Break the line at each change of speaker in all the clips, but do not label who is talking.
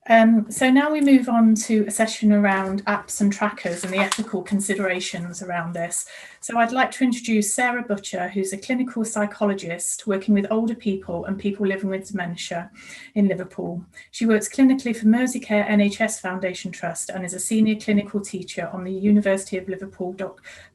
So now we move on to a session around apps and trackers and the ethical considerations around this. So I'd like to introduce Sarah Butchard, who's a clinical psychologist working with older people and people living with dementia in Liverpool. She works clinically for Mersey NHS Foundation Trust and is a senior clinical teacher on the University of Liverpool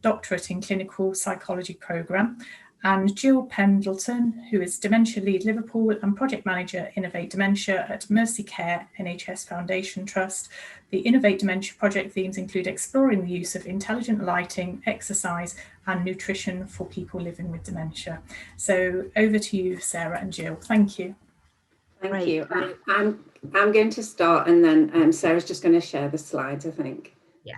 Doctorate in Clinical Psychology programme. And Jill Pendleton, who is Dementia Lead Liverpool and Project Manager Innovate Dementia at Mersey NHS Foundation Trust. The Innovate Dementia project themes include exploring the use of intelligent lighting, exercise and nutrition for people living with dementia. So over to you, Sarah and Jill. Thank you.
Thank you. I'm going to start, and then Sarah's just going to share the slides, I think.
Yeah.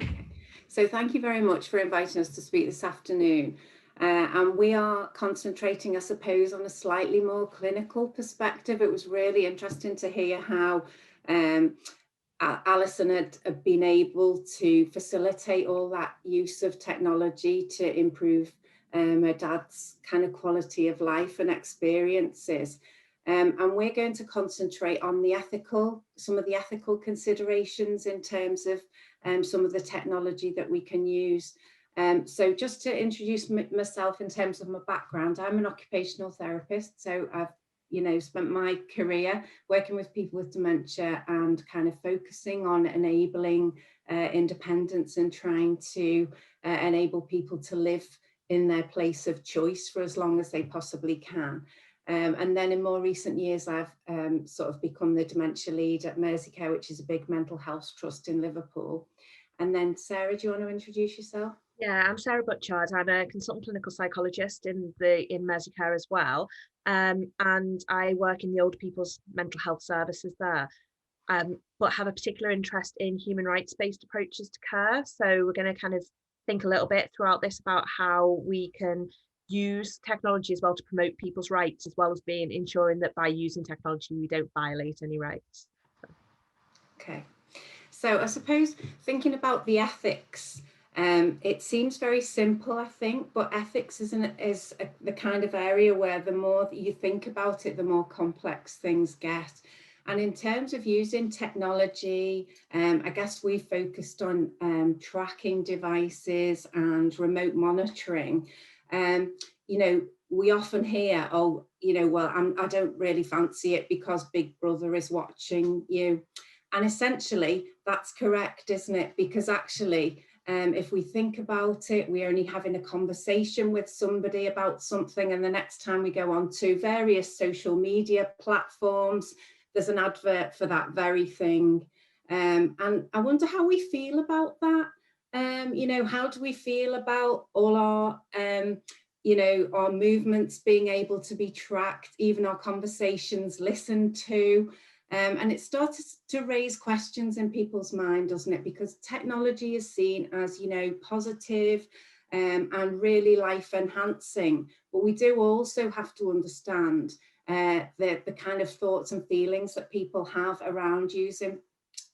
Okay. So thank you very much for inviting us to speak this afternoon. And we are concentrating, I suppose, on a slightly more clinical perspective. It was really interesting to hear how Alison had been able to facilitate all that use of technology to improve her dad's kind of quality of life and experiences. And we're going to concentrate on some of the ethical considerations in terms of some of the technology that we can use. So just to introduce myself in terms of my background, I'm an occupational therapist. So I've, spent my career working with people with dementia and kind of focusing on enabling independence and trying to enable people to live in their place of choice for as long as they possibly can. And then in more recent years, I've sort of become the dementia lead at Mersey, which is a big mental health trust in Liverpool. And then Sarah, do you want to introduce yourself?
Yeah, I'm Sarah Butchard. I'm a consultant clinical psychologist in Mersey as well, and I work in the older people's mental health services there, but have a particular interest in human rights-based approaches to care. So we're going to kind of think a little bit throughout this about how we can use technology as well to promote people's rights, as well as ensuring that by using technology we don't violate any rights.
Okay, so I suppose thinking about the ethics, it seems very simple, I think, but ethics is the kind of area where the more that you think about it, the more complex things get. And in terms of using technology, I guess we focused on tracking devices and remote monitoring. We often hear, oh, I don't really fancy it because Big Brother is watching you. And essentially, that's correct, isn't it? Because actually, if we think about it, we're only having a conversation with somebody about something, and the next time we go on to various social media platforms, there's an advert for that very thing. And I wonder how we feel about that. How do we feel about all our, our movements being able to be tracked, even our conversations listened to? And it starts to raise questions in people's mind, doesn't it? Because technology is seen as, positive and really life enhancing. But we do also have to understand the kind of thoughts and feelings that people have around using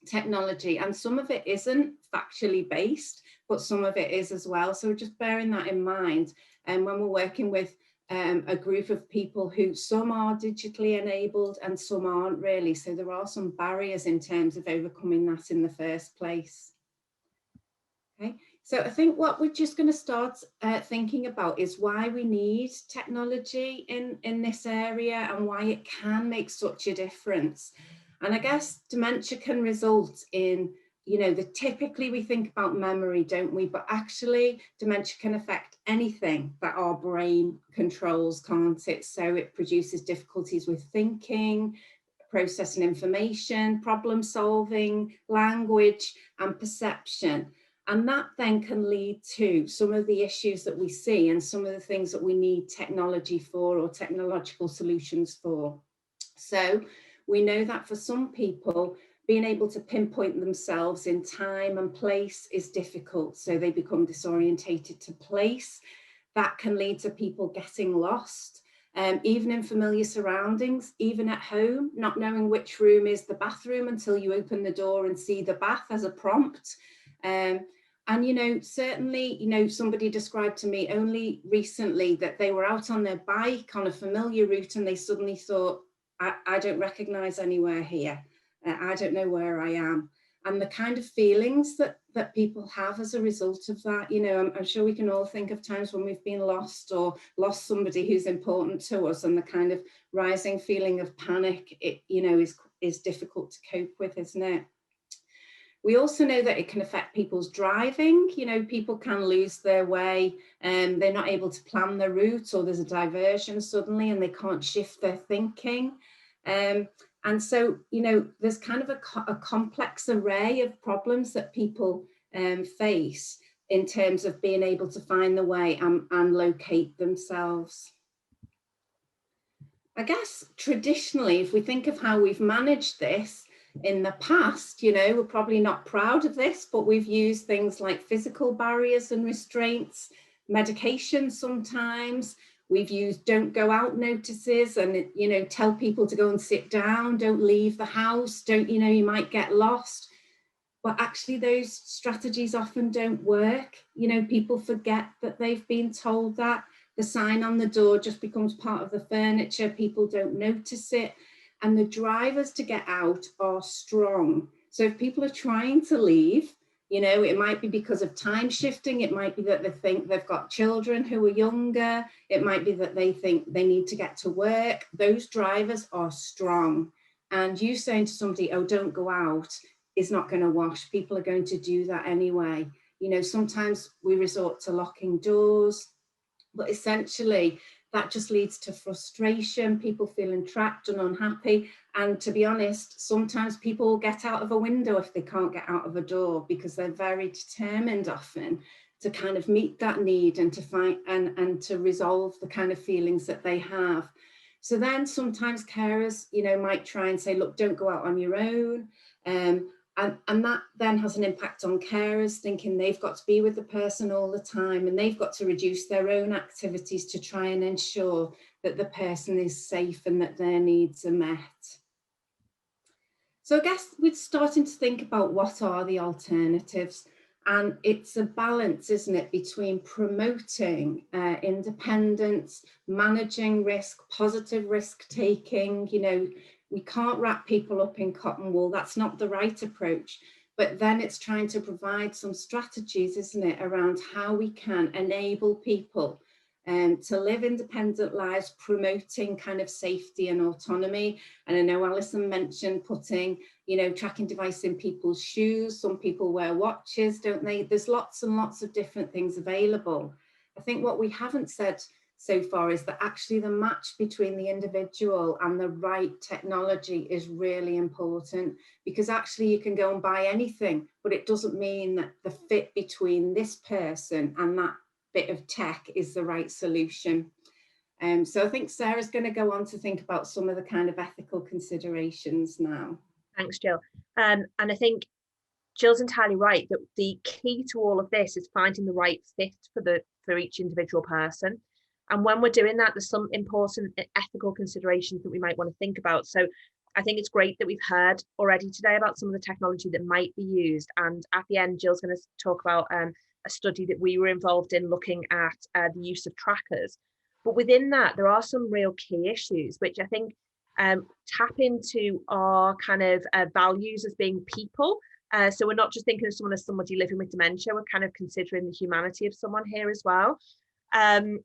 technology. And some of it isn't factually based, but some of it is as well. So just bearing that in mind. And when we're working with a group of people who some are digitally enabled and some aren't really. So there are some barriers in terms of overcoming that in the first place. Okay, so I think what we're just going to start thinking about is why we need technology in this area and why it can make such a difference. And I guess dementia can result in, typically we think about memory, don't we? But actually dementia can affect anything that our brain controls, can't it? So it produces difficulties with thinking, processing information, problem solving, language and perception. And that then can lead to some of the issues that we see and some of the things that we need technology for or technological solutions for. So we know that for some people, being able to pinpoint themselves in time and place is difficult. So they become disorientated to place. That can lead to people getting lost, even in familiar surroundings, even at home, not knowing which room is the bathroom until you open the door and see the bath as a prompt. And, certainly, somebody described to me only recently that they were out on their bike on a familiar route and they suddenly thought, I don't recognize anywhere here. I don't know where I am. And the kind of feelings that people have as a result of that. You know, I'm sure we can all think of times when we've been lost or lost somebody who's important to us, and the kind of rising feeling of panic, you know, is difficult to cope with, isn't it? We also know that it can affect people's driving. You know, people can lose their way and they're not able to plan their route, or there's a diversion suddenly and they can't shift their thinking. And so, you know, there's kind of a complex array of problems that people face in terms of being able to find the way and locate themselves. I guess traditionally, if we think of how we've managed this in the past, you know, we're probably not proud of this, but we've used things like physical barriers and restraints, medication sometimes. We've used don't go out notices and, you know, tell people to go and sit down, don't leave the house, don't, you know, you might get lost. But actually those strategies often don't work. You know, people forget that they've been told that. The sign on the door just becomes part of the furniture. People don't notice it. And the drivers to get out are strong. So if people are trying to leave, you know, it might be because of time shifting. It might be that they think they've got children who are younger. It might be that they think they need to get to work. Those drivers are strong. And you saying to somebody, oh, don't go out, is not going to wash. People are going to do that anyway. You know, sometimes we resort to locking doors, but essentially that just leads to frustration, people feeling trapped and unhappy. And to be honest, sometimes people will get out of a window if they can't get out of a door, because they're very determined often to kind of meet that need and to find and to resolve the kind of feelings that they have. So then sometimes carers, you know, might try and say, look, don't go out on your own. And that then has an impact on carers, thinking they've got to be with the person all the time, and they've got to reduce their own activities to try and ensure that the person is safe and that their needs are met. So I guess we're starting to think about what are the alternatives. And it's a balance, isn't it, between promoting independence, managing risk, positive risk taking. You know, we can't wrap people up in cotton wool. That's not the right approach. But then it's trying to provide some strategies, isn't it, around how we can enable people to live independent lives, promoting kind of safety and autonomy. And I know Alison mentioned putting, you know, tracking device in people's shoes. Some people wear watches, don't they? There's lots and lots of different things available. I think what we haven't said so far is that actually the match between the individual and the right technology is really important, because actually you can go and buy anything, but it doesn't mean that the fit between this person and that bit of tech is the right solution. So I think Sarah's going to go on to think about some of the kind of ethical considerations now.
Thanks, Jill. And I think Jill's entirely right that the key to all of this is finding the right fit for each individual person. And when we're doing that, there's some important ethical considerations that we might want to think about. So I think it's great that we've heard already today about some of the technology that might be used. And at the end, Jill's going to talk about a study that we were involved in looking at the use of trackers. But within that, there are some real key issues, which I think tap into our kind of values as being people. So we're not just thinking of someone as somebody living with dementia, we're kind of considering the humanity of someone here as well. And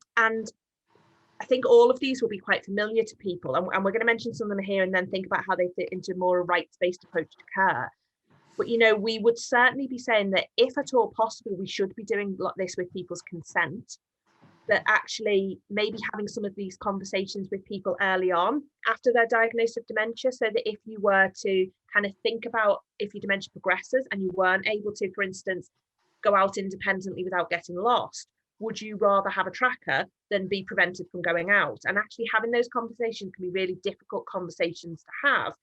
I think all of these will be quite familiar to people, and we're going to mention some of them here and then think about how they fit into more a rights-based approach to care. But, you know, we would certainly be saying that if at all possible, we should be doing this with people's consent, that actually maybe having some of these conversations with people early on after their diagnosis of dementia, so that if you were to kind of think about if your dementia progresses and you weren't able to, for instance, go out independently without getting lost, would you rather have a tracker than be prevented from going out? And actually having those conversations can be really difficult conversations to have.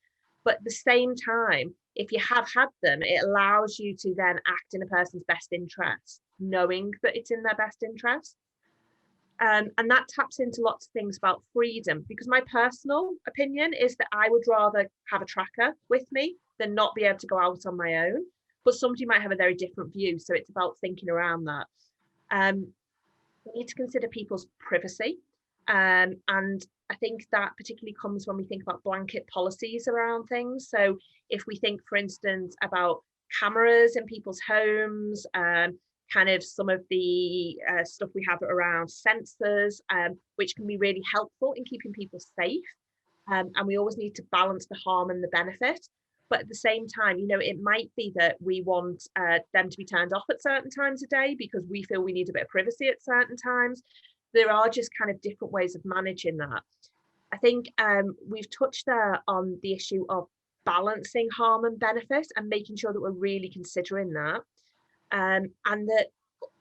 But at the same time, if you have had them, it allows you to then act in a person's best interest, knowing that it's in their best interest. And that taps into lots of things about freedom, because my personal opinion is that I would rather have a tracker with me than not be able to go out on my own. But somebody might have a very different view. So it's about thinking around that. We need to consider people's privacy. And I think that particularly comes when we think about blanket policies around things. So if we think, for instance, about cameras in people's homes, kind of some of the stuff we have around sensors, which can be really helpful in keeping people safe. And we always need to balance the harm and the benefit. But at the same time, you know, it might be that we want them to be turned off at certain times of day because we feel we need a bit of privacy at certain times. There are just kind of different ways of managing that. I think we've touched there on the issue of balancing harm and benefit and making sure that we're really considering that. And that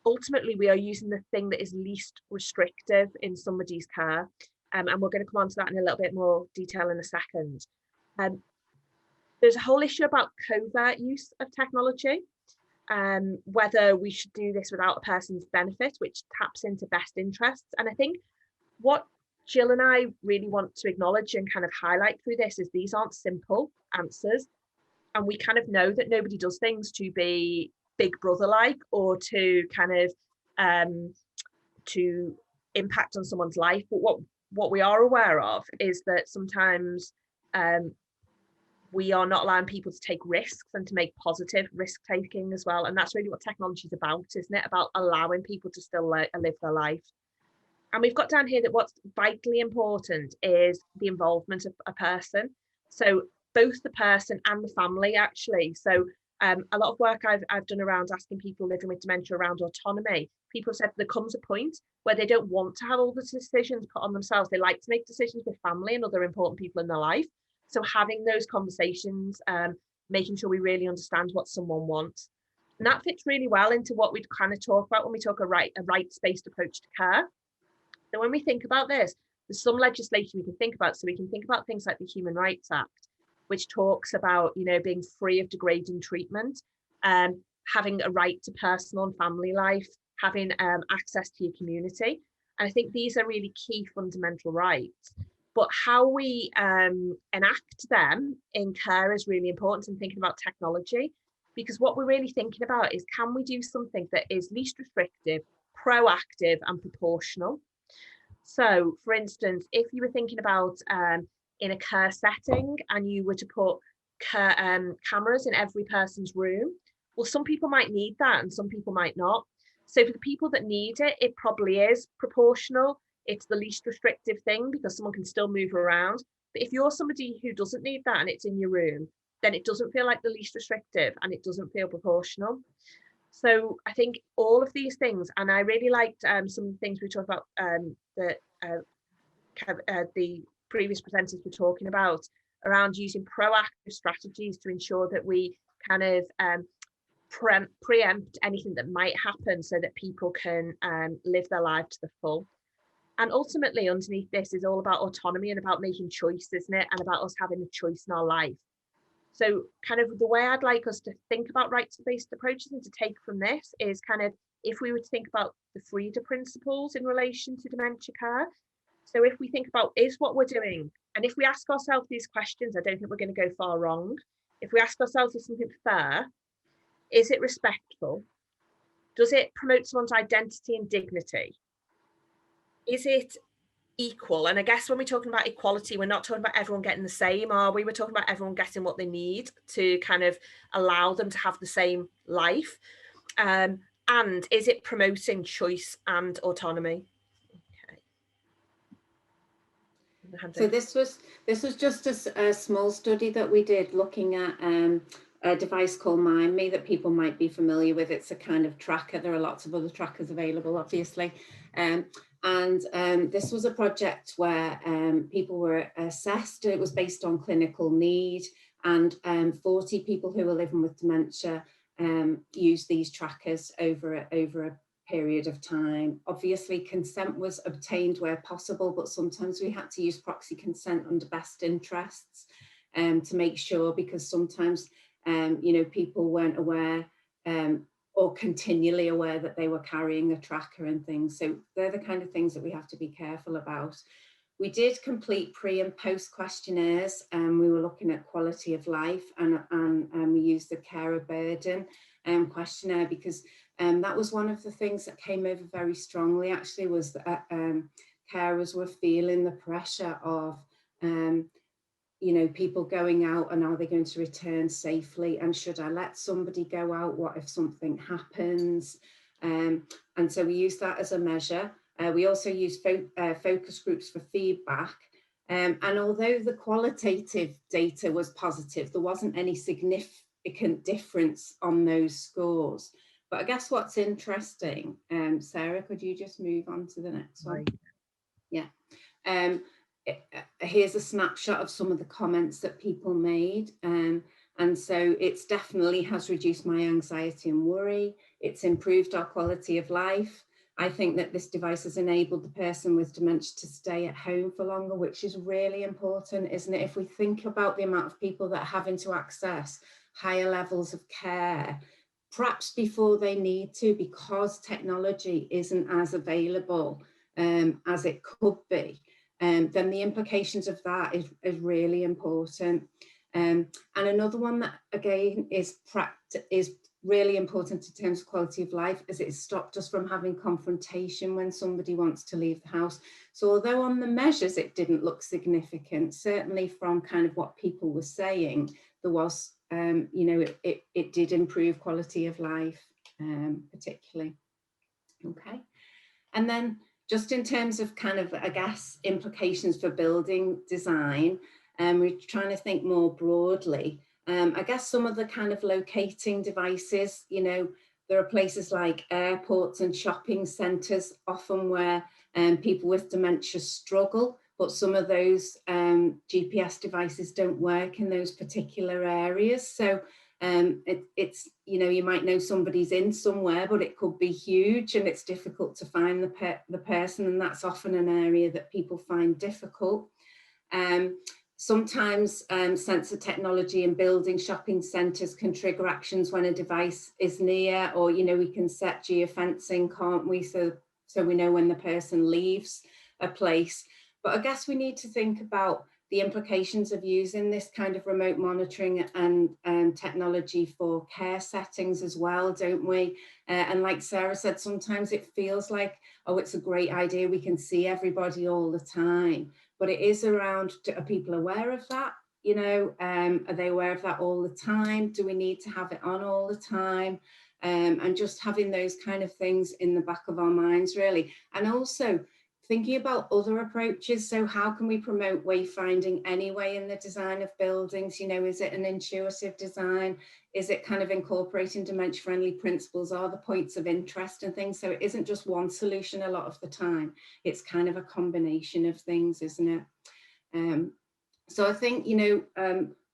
ultimately we are using the thing that is least restrictive in somebody's care. And we're going to come on to that in a little bit more detail in a second. There's a whole issue about covert use of technology, whether we should do this without a person's benefit, which taps into best interests. And I think what Jill and I really want to acknowledge and kind of highlight through this is these aren't simple answers. And we kind of know that nobody does things to be Big Brother-like or to kind of to impact on someone's life. But what we are aware of is that sometimes we are not allowing people to take risks and to make positive risk taking as well. And that's really what technology is about, isn't it? About allowing people to still live their life. And we've got down here that what's vitally important is the involvement of a person. So both the person and the family, actually. So a lot of work I've done around asking people living with dementia around autonomy. People said there comes a point where they don't want to have all the decisions put on themselves. They like to make decisions with family and other important people in their life. So having those conversations, making sure we really understand what someone wants. And that fits really well into what we'd kind of talk about when we talk a rights-based approach to care. So when we think about this, there's some legislation we can think about. So we can think about things like the Human Rights Act, which talks about, you know, being free of degrading treatment, having a right to personal and family life, having access to your community. And I think these are really key fundamental rights. But how we enact them in care is really important, and thinking about technology, because what we're really thinking about is, can we do something that is least restrictive, proactive and proportional? So, for instance, if you were thinking about in a care setting and you were to put cameras in every person's room, well, some people might need that and some people might not. So for the people that need it, it probably is proportional. It's the least restrictive thing because someone can still move around. But if you're somebody who doesn't need that and it's in your room, then it doesn't feel like the least restrictive and it doesn't feel proportional. So I think all of these things, and I really liked some of the things we talked about that the previous presenters were talking about around using proactive strategies to ensure that we kind of preempt anything that might happen so that people can live their life to the full. And ultimately underneath this is all about autonomy and about making choice, isn't it? And about us having a choice in our life. So kind of the way I'd like us to think about rights-based approaches and to take from this is kind of, if we were to think about the FREEDA principles in relation to dementia care. So if we think about, is what we're doing, and if we ask ourselves these questions, I don't think we're going to go far wrong. If we ask ourselves, is something fair? Is it respectful? Does it promote someone's identity and dignity? Is it equal? And I guess when we're talking about equality, we're not talking about everyone getting the same, are we? We're talking about everyone getting what they need to kind of allow them to have the same life. And is it promoting choice and autonomy? Okay.
So this was just a small study that we did looking at a device called MineMe that people might be familiar with. It's a kind of tracker. There are lots of other trackers available, obviously. This was a project where people were assessed. It was based on clinical need, and 40 people who were living with dementia used these trackers over a period of time. Obviously, consent was obtained where possible, but sometimes we had to use proxy consent under best interests to make sure, because sometimes people weren't aware or continually aware that they were carrying a tracker and things. So they're the kind of things that we have to be careful about. We did complete pre and post questionnaires, and we were looking at quality of life, and we used the carer burden questionnaire, because that was one of the things that came over very strongly, actually, was that carers were feeling the pressure of, people going out, and are they going to return safely? And should I let somebody go out? What if something happens? And so we use that as a measure. We also use focus groups for feedback. And although the qualitative data was positive, there wasn't any significant difference on those scores. But I guess what's interesting, Sarah, could you just move on to the next one? Yeah. Here's a snapshot of some of the comments that people made. And so it's definitely has reduced my anxiety and worry. It's improved our quality of life. I think that this device has enabled the person with dementia to stay at home for longer, which is really important, isn't it? If we think about the amount of people that are having to access higher levels of care, perhaps before they need to, because technology isn't as available as it could be, then the implications of that is really important. And another one that, again, is really important in terms of quality of life, is it stopped us from having confrontation when somebody wants to leave the house. So although on the measures it didn't look significant, certainly from kind of what people were saying, there was, it did improve quality of life, particularly. Okay. And then just in terms of kind of, I guess, implications for building design, we're trying to think more broadly. I guess some of the kind of locating devices, there are places like airports and shopping centres often where people with dementia struggle, but some of those GPS devices don't work in those particular areas. So it's, you might know somebody's in somewhere, but it could be huge and it's difficult to find the person, and that's often an area that people find difficult. Sometimes sensor technology in building shopping centres can trigger actions when a device is near, or, we can set geofencing, can't we? So we know when the person leaves a place. But I guess we need to think about the implications of using this kind of remote monitoring and technology for care settings as well, don't we? And like Sarah said, sometimes it feels like, oh, it's a great idea, we can see everybody all the time. But it is around, are people aware of that? Are they aware of that all the time? Do we need to have it on all the time? And just having those kind of things in the back of our minds, really. And also thinking about other approaches. So how can we promote wayfinding anyway in the design of buildings? Is it an intuitive design? Is it kind of incorporating dementia-friendly principles? Are the points of interest and things? So it isn't just one solution a lot of the time. It's kind of a combination of things, isn't it? So I think,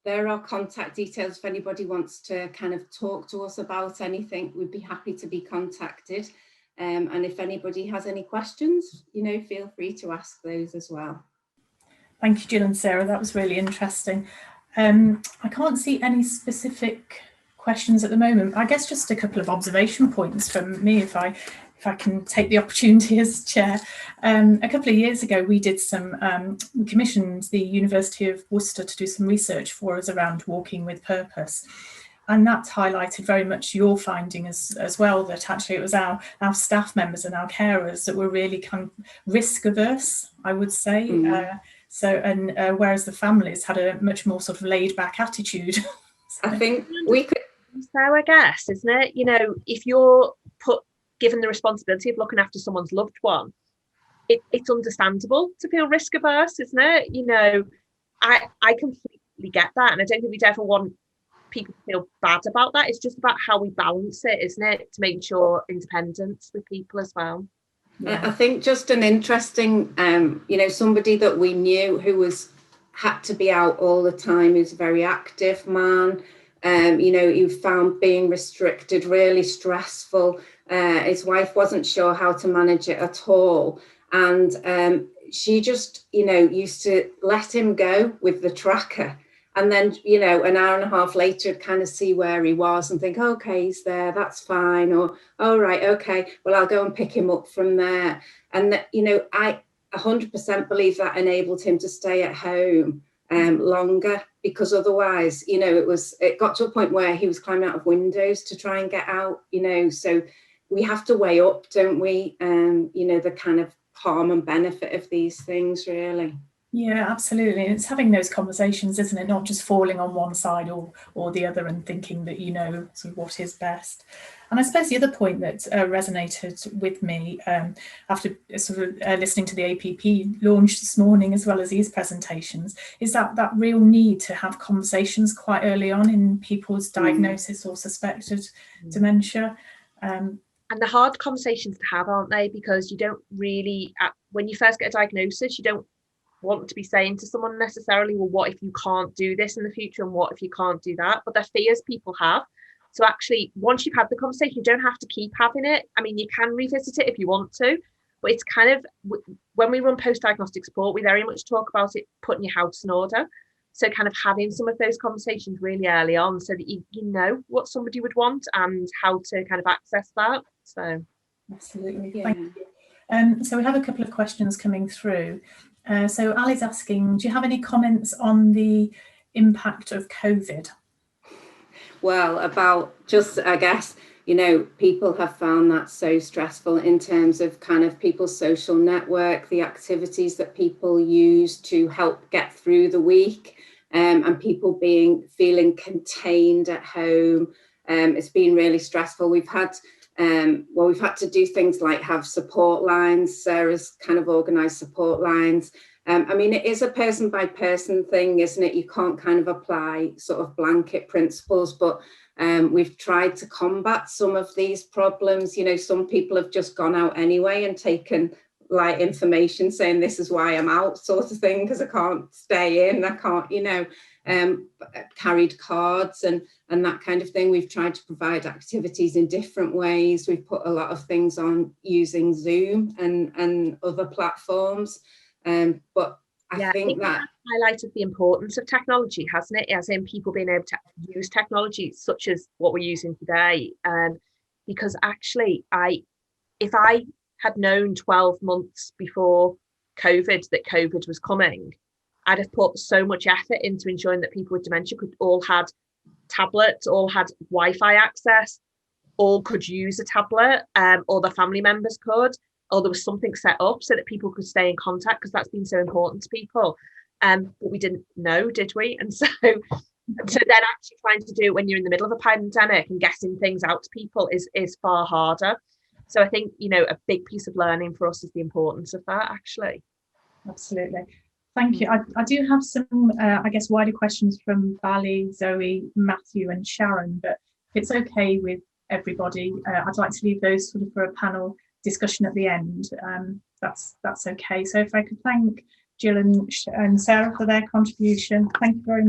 there are contact details if anybody wants to kind of talk to us about anything. We'd be happy to be contacted. And if anybody has any questions, feel free to ask those as well.
Thank you, Jill and Sarah. That was really interesting. I can't see any specific questions at the moment. I guess just a couple of observation points from me, if I can take the opportunity as chair. A couple of years ago, we did we commissioned the University of Worcester to do some research for us around walking with purpose. And that highlighted very much your finding as well, that actually it was our staff members and our carers that were really kind of risk averse, I would say. Whereas the families had a much more sort of laid back attitude.
I think we could.
So I guess, isn't it? If you're given the responsibility of looking after someone's loved one, it's understandable to feel risk averse, isn't it? I completely get that, and I don't think we'd ever want people to feel bad about that. It's just about how we balance it, isn't it, to make sure independence with people as well.
Yeah. I think just an interesting, somebody that we knew who had to be out all the time, who's a very active man, he found being restricted really stressful. His wife wasn't sure how to manage it at all. And she just, used to let him go with the tracker. And then, an hour and a half later, kind of see where he was and think, okay, he's there, that's fine. Or, oh, right, okay, well, I'll go and pick him up from there. And, I 100% believe that enabled him to stay at home longer, because otherwise, it got to a point where he was climbing out of windows to try and get out, so we have to weigh up, don't we? The kind of harm and benefit of these things, really.
Yeah, absolutely. And it's having those conversations, isn't it? Not just falling on one side or the other and thinking that you know sort of what is best. And I suppose the other point that resonated with me after sort of listening to the APP launch this morning, as well as these presentations, is that real need to have conversations quite early on in people's diagnosis or suspected dementia.
And the hard conversations to have, aren't they? Because you don't really, when you first get a diagnosis, you don't want to be saying to someone necessarily, well, what if you can't do this in the future, and what if you can't do that? But they're fears people have. So actually, once you've had the conversation, you don't have to keep having it. I mean, you can revisit it if you want to, but it's kind of, when we run post-diagnostic support, we very much talk about it putting your house in order. So kind of having some of those conversations really early on, so that you know what somebody would want and how to kind of access that. So
absolutely.
Yeah.
Thank you. So we have a couple of questions coming through. So Ali's asking, do you have any comments on the impact of COVID?
Well, about just, I guess, you know, people have found that so stressful in terms of kind of people's social network, the activities that people use to help get through the week, and people feeling contained at home. It's been really stressful. We've had to do things like have support lines. Sarah's kind of organised support lines. I mean, it is a person by person thing, isn't it? You can't kind of apply sort of blanket principles, but we've tried to combat some of these problems. You know, some people have just gone out anyway and taken like information saying this is why I'm out, sort of thing, because I can't stay in, I can't, you know, carried cards and that kind of thing. We've tried to provide activities in different ways. We've put a lot of things on using Zoom and other platforms. But I think that
highlighted the importance of technology, hasn't it? As in people being able to use technology such as what we're using today. Because actually, if I had known 12 months before COVID that COVID was coming, I'd have put so much effort into ensuring that people with dementia all had tablets, all had Wi-Fi access, all could use a tablet, or their family members could, or there was something set up so that people could stay in contact, because that's been so important to people. But we didn't know, did we? And so then actually trying to do it when you're in the middle of a pandemic and getting things out to people is far harder. So I think, you know, a big piece of learning for us is the importance of that, actually.
Absolutely. Thank you. I do have some, I guess, wider questions from Bally, Zoe, Matthew and Sharon, but if it's okay with everybody, I'd like to leave those sort of for a panel discussion at the end. That's okay. So if I could thank Jill and Sarah for their contribution. Thank you very much.